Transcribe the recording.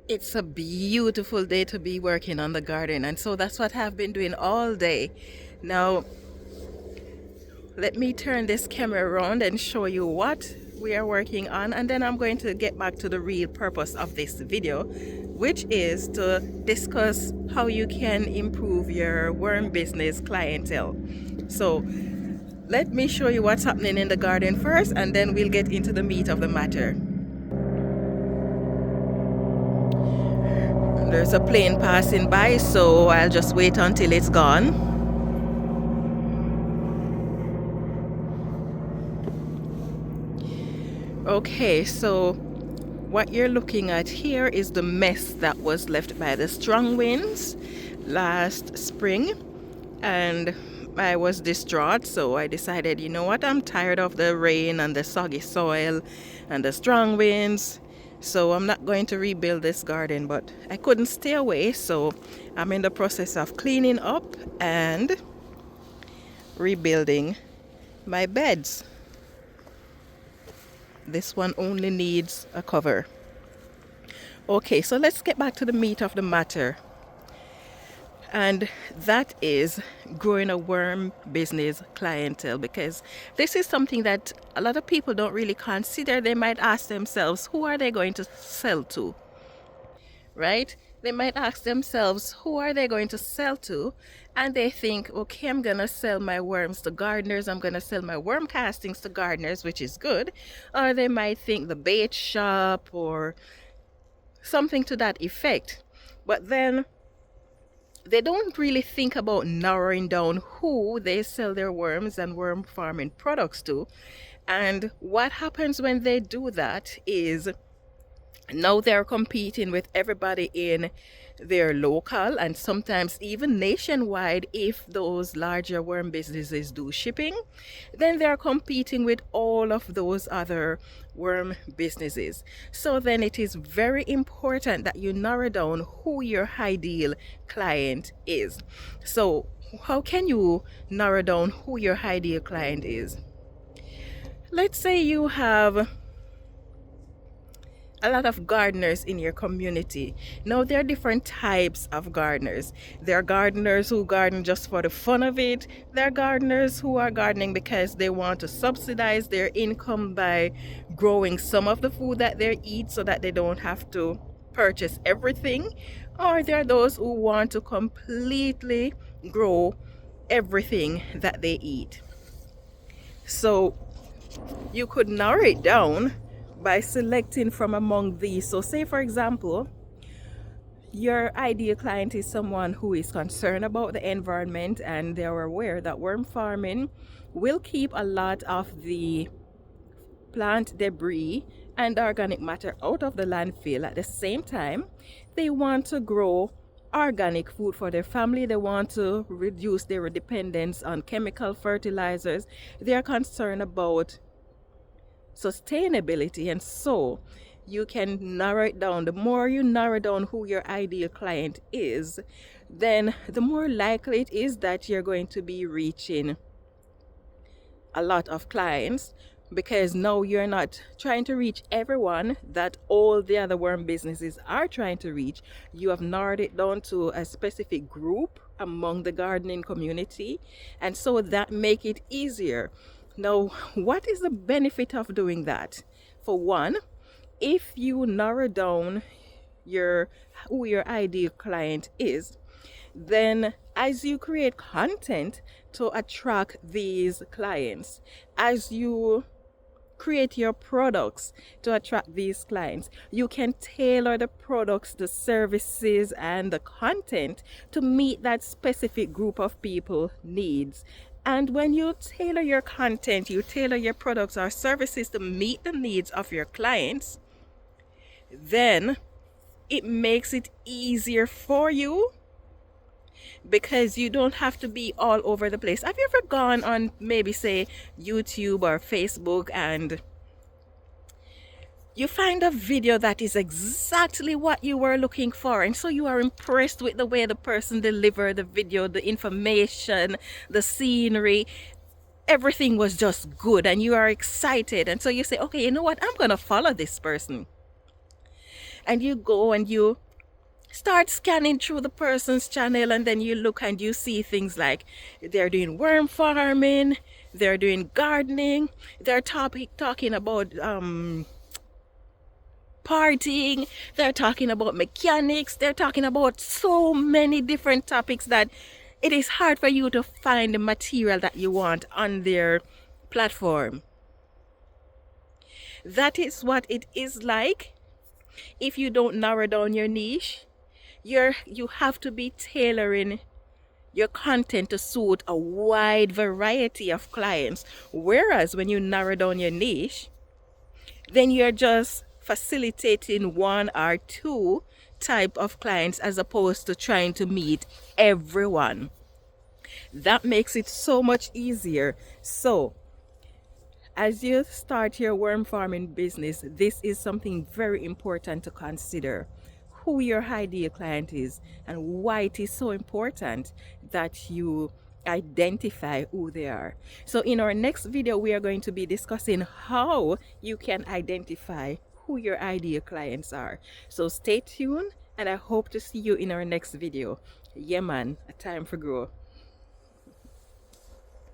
It's a beautiful day to be working on the garden, and so that's what I've been doing all day. Now, let me turn this camera around and show you what we are working on, and then I'm going to get back to the real purpose of this video, which is to discuss how you can improve your worm business clientele. So, let me show you what's happening in the garden first, and then we'll get into the meat of the matter. There's a plane passing by, so I'll just wait until it's gone. Okay, so what you're looking at here is the mess that was left by the strong winds last spring, and I was distraught, so I decided, you know what, I'm tired of the rain and the soggy soil and the strong winds, so I'm not going to rebuild this garden. But I couldn't stay away, so I'm in the process of cleaning up and rebuilding my beds. This one only needs a cover. Okay, so let's get back to the meat of the matter. And that is growing a worm business clientele, because this is something that a lot of people don't really consider. They might ask themselves, who are they going to sell to? Right? They might ask themselves, who are they going to sell to? And they think, okay, I'm going to sell my worms to gardeners. I'm going to sell my worm castings to gardeners, which is good. Or they might think the bait shop or something to that effect. But then they don't really think about narrowing down who they sell their worms and worm farming products to. And what happens when they do that is now they're competing with everybody in their local and sometimes even nationwide. If those larger worm businesses do shipping, then they're competing with all of those other worm businesses. So then it is very important that you narrow down who your ideal client is. So how can you narrow down who your ideal client is? Let's say you have a lot of gardeners in your community. Now, there are different types of gardeners. There are gardeners who garden just for the fun of it. There are gardeners who are gardening because they want to subsidize their income by growing some of the food that they eat so that they don't have to purchase everything. Or there are those who want to completely grow everything that they eat. So you could narrow it down by selecting from among these. So say, for example, your ideal client is someone who is concerned about the environment and they are aware that worm farming will keep a lot of the plant debris and organic matter out of the landfill. At the same time, they want to grow organic food for their family. They want to reduce their dependence on chemical fertilizers. They are concerned about sustainability, and so you can narrow it down. The more you narrow down who your ideal client is, then the more likely it is that you're going to be reaching a lot of clients, because now you're not trying to reach everyone that all the other worm businesses are trying to reach. You have narrowed it down to a specific group among the gardening community, and so that make it easier. Now, what is the benefit of doing that? For one, if you narrow down who your ideal client is, then as you create content to attract these clients, as you create your products to attract these clients, you can tailor the products, the services, and the content to meet that specific group of people needs. And when you tailor your content, you tailor your products or services to meet the needs of your clients, then it makes it easier for you, because you don't have to be all over the place. Have you ever gone on maybe say YouTube or Facebook and you find a video that is exactly what you were looking for, and so you are impressed with the way the person delivered the video, the information, the scenery, everything was just good, and you are excited, and so you say, okay, you know what, I'm gonna follow this person. And you go and you start scanning through the person's channel, and then you look and you see things like they're doing worm farming, they're doing gardening, they're talking about partying, they're talking about mechanics, they're talking about so many different topics that it is hard for you to find the material that you want on their platform. That is what it is like if you don't narrow down your niche. You have to be tailoring your content to suit a wide variety of clients. Whereas when you narrow down your niche, then you're just facilitating one or two type of clients as opposed to trying to meet everyone. That makes it so much easier. So as you start your worm farming business, this is something very important to consider: who your ideal client is and why it is so important that you identify who they are. So in our next video, we are going to be discussing how you can identify who your ideal clients are. So stay tuned, and I hope to see you in our next video. Yeah man, a time for grow.